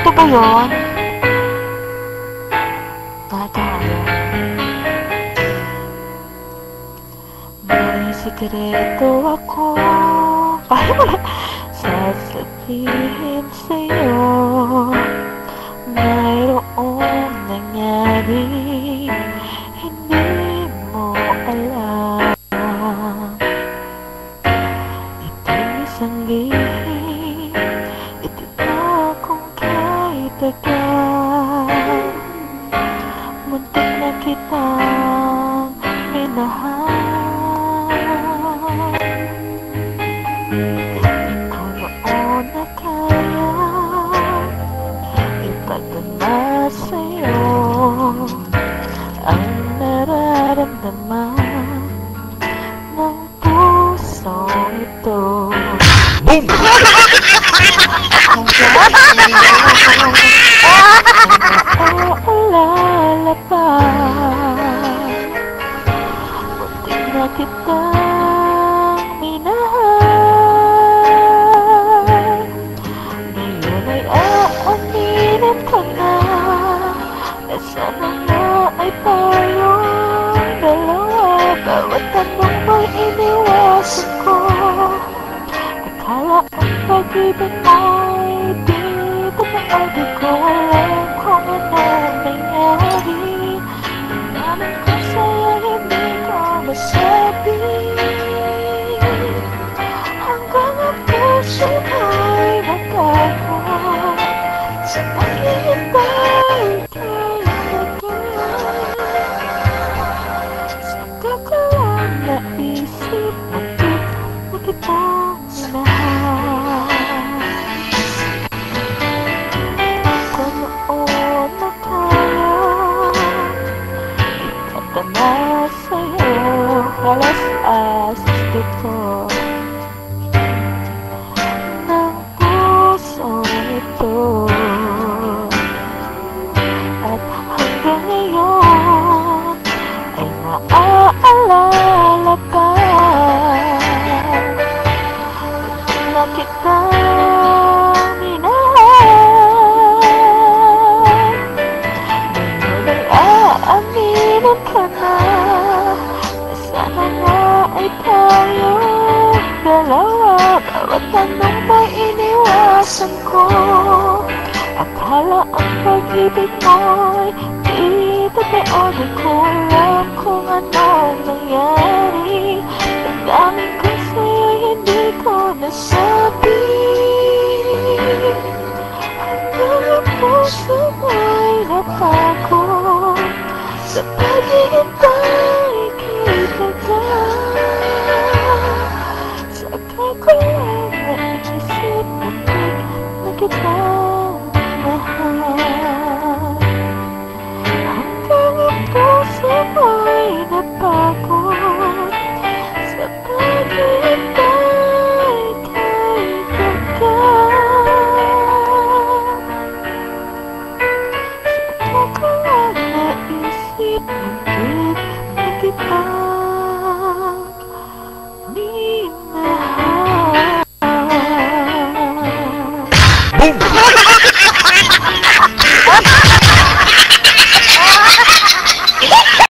Ito ba yun? Tayo. May sikreto ako sasabihin sa'yo. Mayroong nangyari hindi mo alam. Ito'y isang lihim, itiba kung kay tagal. Muntik na kitang minahal. Di ko noon na kaya ipadama sa'yo ang nararamdaman ng puso ito. Boom! Naaalala pa, muntik na kitang minahal. Ngayon ay aaminin ko na sana nga ay tayong dalawa. Bawat tanong mo'y iniwasan ko. Akala ang pag-ibig mo'y dito na di ko alam kung anong nangyari. Naman ko sa'yo hindi ko masabi. Hanggang ang puso mo'y nagkakot sa paghihintay kay tagal. Saka ko lang naisip muntik na kitang minahal. Kung noon na kaya ipadama sa'yo alas-asas dito ng puso ito. At hanggang ngayon ay naaalala pa. Hindi na kita minahal. Ngayon ay aaminin ka na sana nga ay tayong dalawa. Bawat tanong mo'y iniwasan ko. Akala ang pag-ibig mo'y di totoo. Di ko alam kung anong nangyari. Damdamin ko sa'yo hindi ko nasabi. Hanggang ang puso mo'y napagod sa paghihintay kay tagal. Saka ko lang naisip muntik na kitang mahal. Hanggang ang puso mo'y napagod sa paghihintay kay tagal. Saka ko lang naisip muntik na kitang